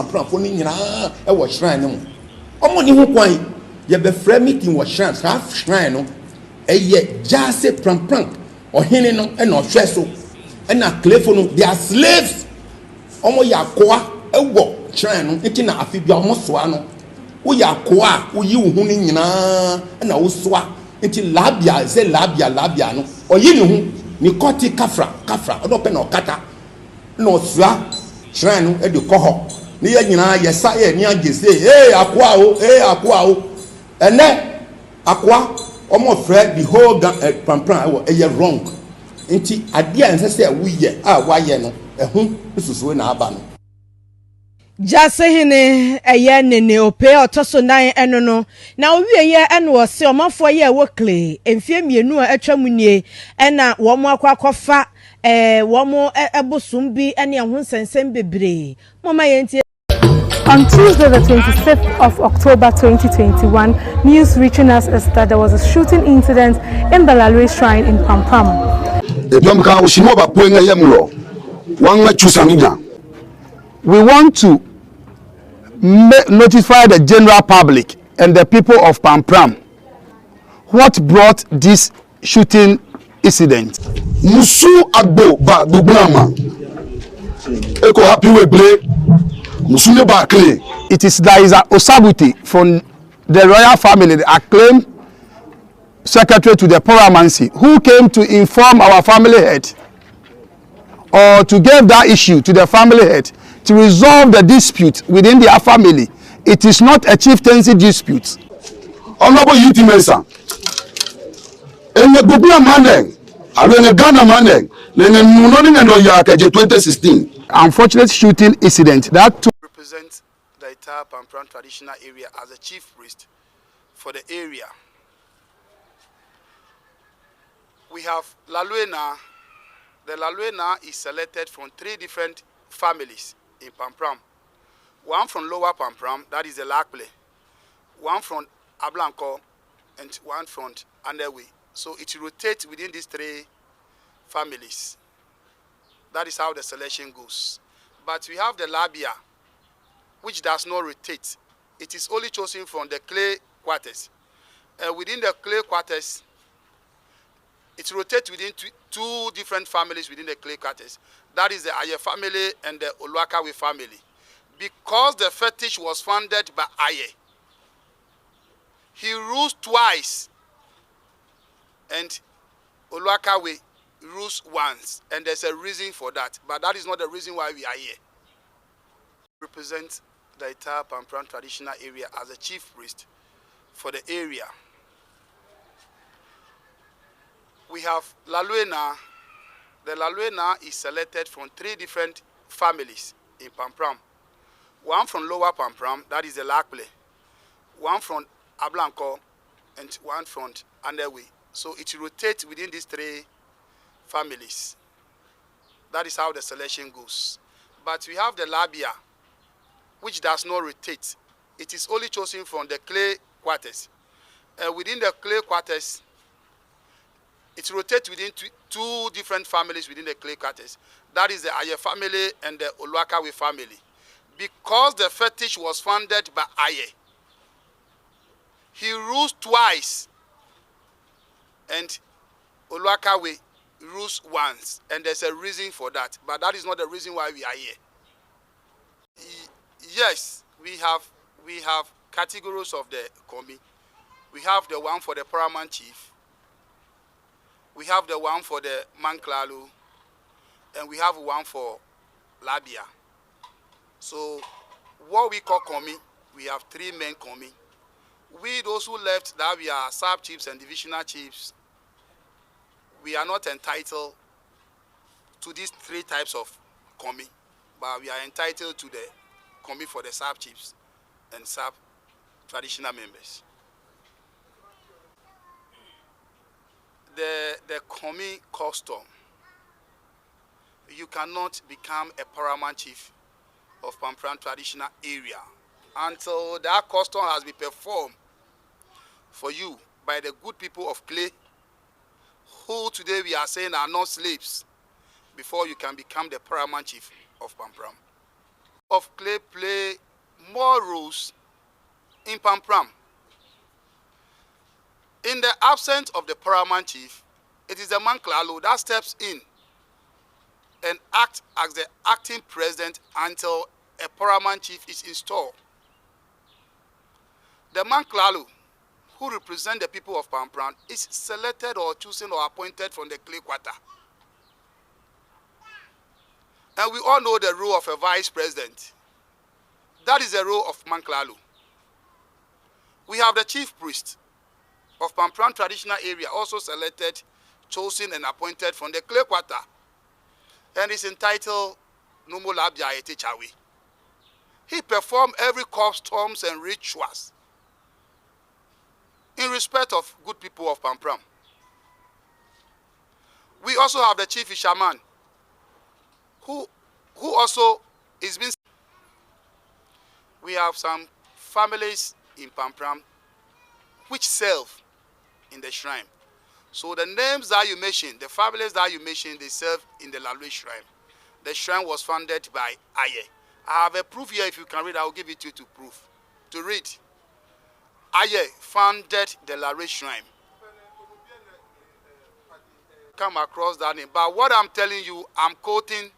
prampram ni nyina e wo shrine no omo ni ho kwan ye be frɛ meeting wo shrine half shrine no eye jase prampram ohene no e na ohwɛ so e na klefo no they are slaves omo yakoa e wo shrine no enti na afibia omo soa no wo yakoa wo yi wo hu ni nyina e na wo soa enti labia ze labia no oyi ni hu ni koti kafra odo pe na okata no soa shrine no e de koho ni ye nyina yesa ye ni agese akoa o ene akoa omo frɛ the whole prampram e wrong nti ade a nsese a wuye a waye no ehu susuwe na aba no jase hene eye nene ope otoso nan eno no na owie ye eno wo se omafo ye wo kle emfie mienu a atwamunie ena wo mo akwakofa wo mo ebosum bi ene ho nsensem bebre mama ye. On Tuesday, the 25th of October 2021, news reaching us is that there was a shooting incident in the Lalwe Shrine in Prampram. We want to notify the general public and the people of Prampram what brought this shooting incident. Musu agbo ba dublama. Eko happy we play. It is there is a Osabuti from the royal family, the acclaimed secretary to the paramountcy, who came to inform our family head or to give that issue to the family head to resolve the dispute within their family. It is not a chieftaincy dispute. Honorable Yuti Mesa, and the Bubla Maneng, and the Ghana Maneng, then the Munoning and Oyaka 2016. Unfortunate shooting incident that represents the entire Prampram traditional area as a chief priest for the area. We have Laluena. The Laluena is selected from 3 different families in Prampram. One from Lower Prampram, that is the Lakple. One from Ablanco, and one from Anderwe. So it rotates within these 3 families. That is how the selection goes. But we have the labia, which does not rotate. It is only chosen from the clay quarters. Within the clay quarters, it rotates within 2 different families within the clay quarters. That is the Aye family and the Oluwakawe family. Because the fetish was founded by Aye, he rules twice, and Oluwakawe rules once, and there's a reason for that, but that is not the reason why we are here. Represent the entire Prampram traditional area as a chief priest for the area. We have Laluena. The Laluena is selected from 3 different families in Prampram. One from Lower Prampram, that is the Lakple. One from Ablanco, and one from Anderwe. So it rotates within these 3 families. That is how the selection goes. But we have the labia, which does not rotate. It is only chosen from the clay quarters. Within the clay quarters, it rotates within 2 different families within the clay quarters. That is the Aye family and the Oluwakawe family. Because the fetish was founded by Aye, he rules twice, and Oluwakawe rules once, and there's a reason for that, but that is not the reason why we are here. Yes, we have categories of the Komi. We have the one for the paramount chief, we have the one for the Manklalu, and we have one for Labia. So what we call Komi, we have 3 main Komi. We, those who left, that we are sub-chiefs and divisional chiefs, we are not entitled to these 3 types of Komi, but we are entitled to the Komi for the sub-chiefs and sub-traditional members. The Komi custom, you cannot become a paramount chief of Prampram traditional area until that custom has been performed for you by the good people of Clay, who today we are saying are not slaves, before you can become the paramount chief of Prampram. Of Clay play rules in Pampram. In the absence of the paramount chief, it is the Manklalo that steps in and acts as the acting president until a paramount chief is installed. The Manklalo, who represent the people of Pampram, is selected or chosen or appointed from the clay quarter. And we all know the role of a vice president. That is the role of Manklalo. We have the chief priest of Pampram traditional area, also selected, chosen, and appointed from the clay quarter, and is entitled Numo Labia Etechawi. He performed every customs and rituals in respect of good people of Pampram. We also have the chief fisherman, who also is being. We have some families in Pampram which serve in the shrine. So the names that you mentioned, the families that you mentioned, they serve in the Lalwe shrine. The shrine was founded by Aye. I have a proof here. If you can read, I will give it to you to read. Aye founded the Lalwe shrine. Come across that name. But what I'm telling you, I'm quoting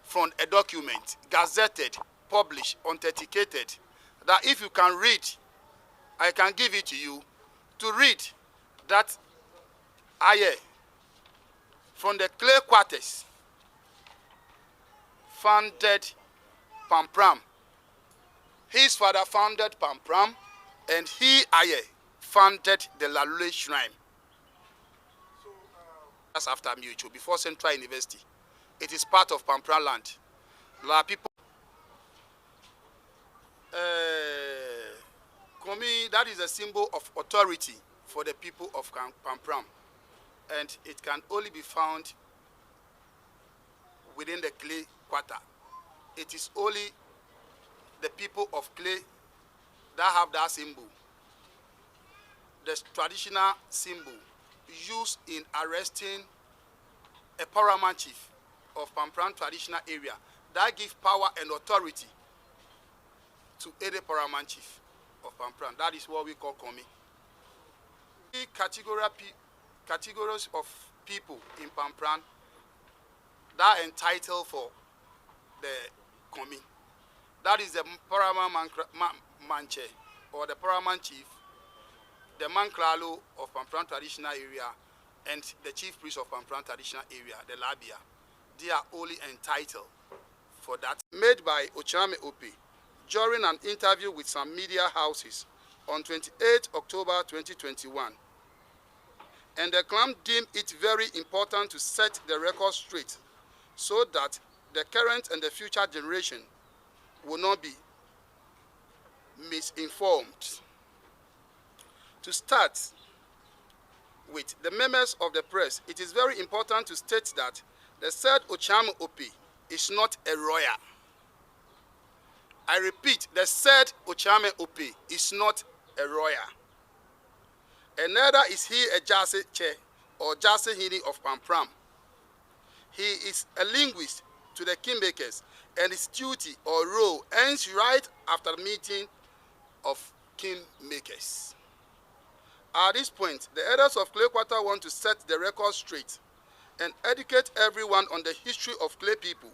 from a document, gazetted, published, authenticated, that if you can read, I can give it to you to read that Aye from the clay quarters founded Pampram. His father founded Pampram, and he, Aye, founded the Lalwe shrine. That's after Mutual, before Central University. It is part of Pampram land. La people. Komi, that is a symbol of authority for the people of Pampram, and it can only be found within the clay quarter. It is only the people of clay that have that symbol, the traditional symbol used in arresting a paramount chief of Pampram traditional area, that give power and authority to any paramount chief of Pampram. That is what we call Komi. Categories of people in Pampram that are entitled for the Komi. That is the paramount manche, or the paramount chief, the Manklalo of Pampram traditional area, and the chief priest of Pampram traditional area, the Labia. They are only entitled for that. Made by Ochame Ope during an interview with some media houses on 28 October 2021. And the clan deemed it very important to set the record straight so that the current and the future generation will not be misinformed. To start with the members of the press, it is very important to state that the said Ochame Ope is not a royal. I repeat, the said Ochame Ope is not a royal. And neither is he a Jase Che or Jase Hini of Pampram. He is a linguist to the kingmakers, and his duty or role ends right after the meeting of kingmakers. At this point, the elders of Clay Quarter want to set the record straight and educate everyone on the history of Clay people